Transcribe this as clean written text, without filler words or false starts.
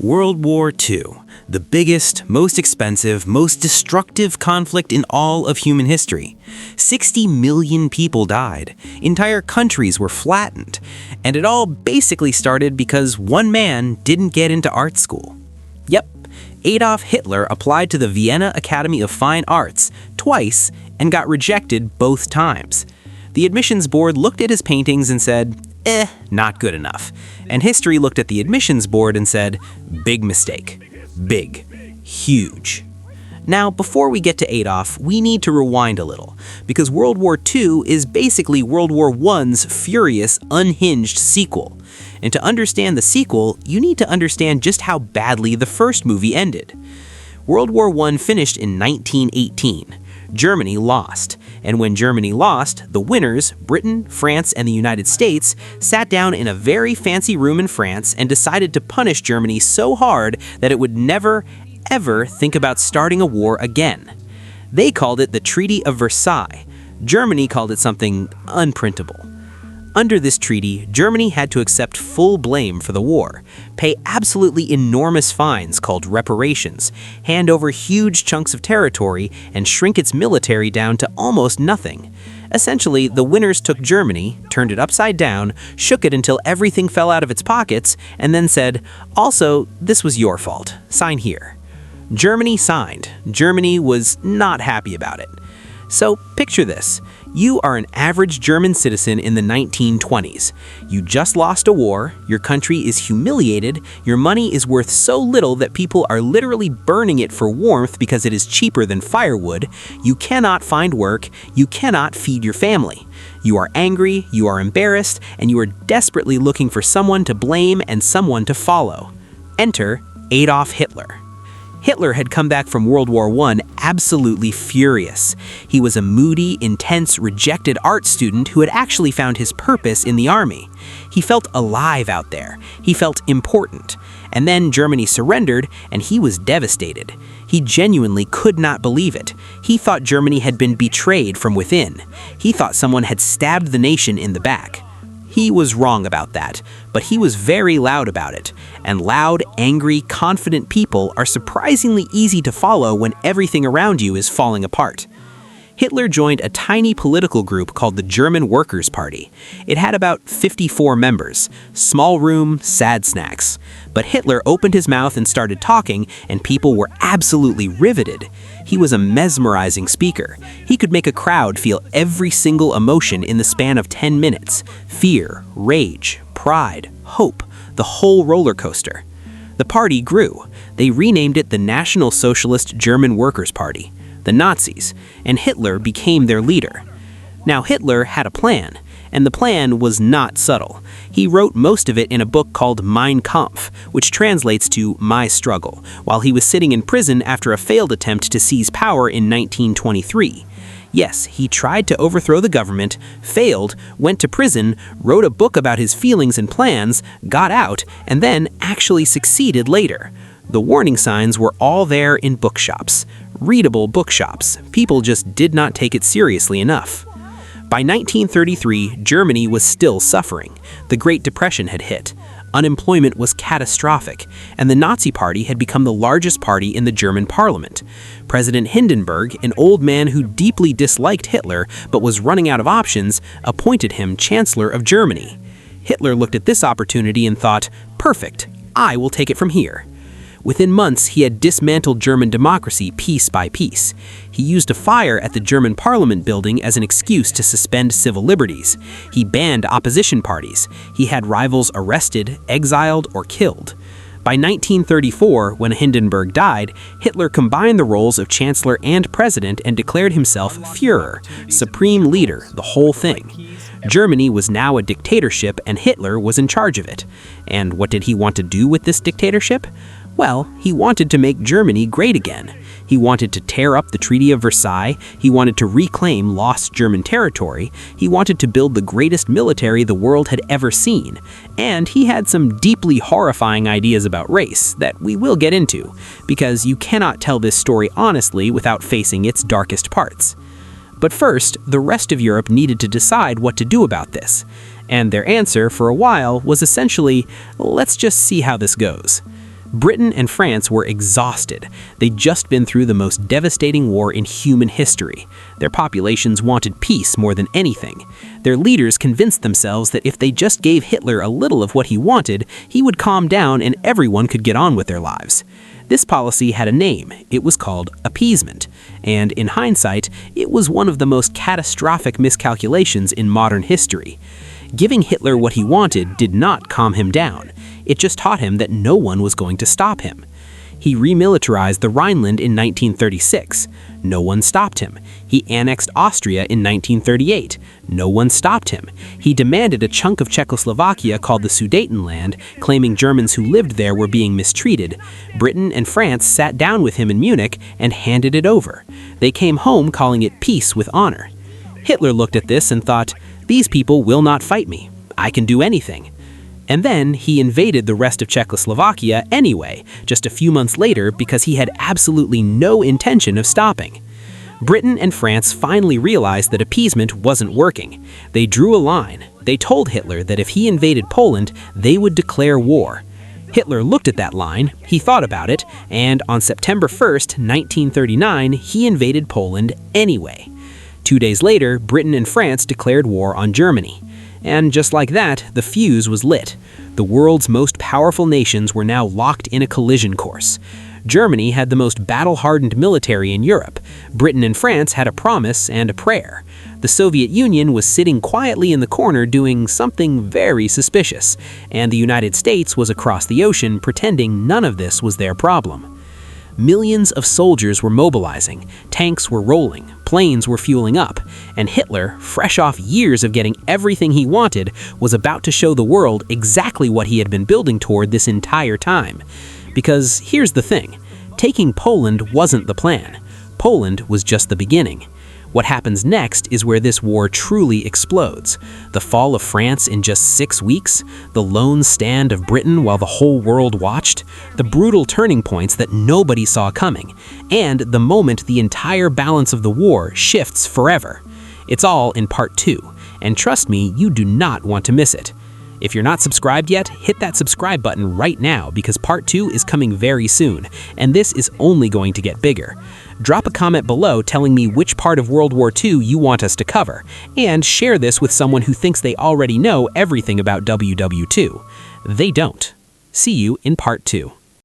World War II, the biggest, most expensive, most destructive conflict in all of human history. 60 million people died, entire countries were flattened, and it all basically started because one man didn't get into art school. Yep, Adolf Hitler applied to the Vienna Academy of Fine Arts twice and got rejected both times. The admissions board looked at his paintings and said, not good enough. And history looked at the admissions board and said, big mistake. Big. Huge. Now, before we get to Adolf, we need to rewind a little, because World War II is basically World War I's furious, unhinged sequel. And to understand the sequel, you need to understand just how badly the first movie ended. World War I finished in 1918. Germany lost. And when Germany lost, the winners, Britain, France, and the United States, sat down in a very fancy room in France and decided to punish Germany so hard that it would never, ever think about starting a war again. They called it the Treaty of Versailles. Germany called it something unprintable. Under this treaty, Germany had to accept full blame for the war, pay absolutely enormous fines called reparations, hand over huge chunks of territory, and shrink its military down to almost nothing. Essentially, the winners took Germany, turned it upside down, shook it until everything fell out of its pockets, and then said, also, this was your fault. Sign here. Germany signed. Germany was not happy about it. So picture this. You are an average German citizen in the 1920s. You just lost a war, your country is humiliated, your money is worth so little that people are literally burning it for warmth because it is cheaper than firewood, you cannot find work, you cannot feed your family. You are angry, you are embarrassed, and you are desperately looking for someone to blame and someone to follow. Enter Adolf Hitler. Hitler had come back from World War I absolutely furious. He was a moody, intense, rejected art student who had actually found his purpose in the army. He felt alive out there. He felt important. And then Germany surrendered, and he was devastated. He genuinely could not believe it. He thought Germany had been betrayed from within. He thought someone had stabbed the nation in the back. He was wrong about that, but he was very loud about it. And loud, angry, confident people are surprisingly easy to follow when everything around you is falling apart. Hitler joined a tiny political group called the German Workers' Party. It had about 54 members. Small room, sad snacks. But Hitler opened his mouth and started talking, and people were absolutely riveted. He was a mesmerizing speaker. He could make a crowd feel every single emotion in the span of 10 minutes. Fear, rage, pride, hope, the whole roller coaster. The party grew. They renamed it the National Socialist German Workers' Party, the Nazis, and Hitler became their leader. Now Hitler had a plan, and the plan was not subtle. He wrote most of it in a book called Mein Kampf, which translates to My Struggle, while he was sitting in prison after a failed attempt to seize power in 1923. Yes, he tried to overthrow the government, failed, went to prison, wrote a book about his feelings and plans, got out, and then actually succeeded later. The warning signs were all there in bookshops. Readable bookshops. People just did not take it seriously enough. By 1933, Germany was still suffering. The Great Depression had hit. Unemployment was catastrophic, and the Nazi Party had become the largest party in the German parliament. President Hindenburg, an old man who deeply disliked Hitler but was running out of options, appointed him Chancellor of Germany. Hitler looked at this opportunity and thought, perfect, I will take it from here. Within months, he had dismantled German democracy piece by piece. He used a fire at the German Parliament building as an excuse to suspend civil liberties. He banned opposition parties. He had rivals arrested, exiled, or killed. By 1934, when Hindenburg died, Hitler combined the roles of chancellor and president and declared himself Führer, supreme leader, the whole thing. Germany was now a dictatorship and Hitler was in charge of it. And what did he want to do with this dictatorship? Well, he wanted to make Germany great again. He wanted to tear up the Treaty of Versailles, he wanted to reclaim lost German territory, he wanted to build the greatest military the world had ever seen, and he had some deeply horrifying ideas about race that we will get into, because you cannot tell this story honestly without facing its darkest parts. But first, the rest of Europe needed to decide what to do about this, and their answer for a while was essentially, let's just see how this goes. Britain and France were exhausted. They'd just been through the most devastating war in human history. Their populations wanted peace more than anything. Their leaders convinced themselves that if they just gave Hitler a little of what he wanted, he would calm down and everyone could get on with their lives. This policy had a name. It was called appeasement. And in hindsight, it was one of the most catastrophic miscalculations in modern history. Giving Hitler what he wanted did not calm him down. It just taught him that no one was going to stop him. He remilitarized the Rhineland in 1936. No one stopped him. He annexed Austria in 1938. No one stopped him. He demanded a chunk of Czechoslovakia called the Sudetenland, claiming Germans who lived there were being mistreated. Britain and France sat down with him in Munich and handed it over. They came home calling it peace with honor. Hitler looked at this and thought, "These people will not fight me. I can do anything." And then he invaded the rest of Czechoslovakia anyway, just a few months later, because he had absolutely no intention of stopping. Britain and France finally realized that appeasement wasn't working. They drew a line. They told Hitler that if he invaded Poland, they would declare war. Hitler looked at that line, he thought about it, and on September 1st, 1939, he invaded Poland anyway. 2 days later, Britain and France declared war on Germany. And just like that, the fuse was lit. The world's most powerful nations were now locked in a collision course. Germany had the most battle-hardened military in Europe. Britain and France had a promise and a prayer. The Soviet Union was sitting quietly in the corner doing something very suspicious, and the United States was across the ocean pretending none of this was their problem. Millions of soldiers were mobilizing, tanks were rolling, planes were fueling up, and Hitler, fresh off years of getting everything he wanted, was about to show the world exactly what he had been building toward this entire time. Because here's the thing, taking Poland wasn't the plan. Poland was just the beginning. What happens next is where this war truly explodes. The fall of France in just 6 weeks, the lone stand of Britain while the whole world watched, the brutal turning points that nobody saw coming, and the moment the entire balance of the war shifts forever. It's all in part 2, and trust me, you do not want to miss it. If you're not subscribed yet, hit that subscribe button right now because part 2 is coming very soon, and this is only going to get bigger. Drop a comment below telling me which part of World War II you want us to cover, and share this with someone who thinks they already know everything about WW2. They don't. See you in part 2.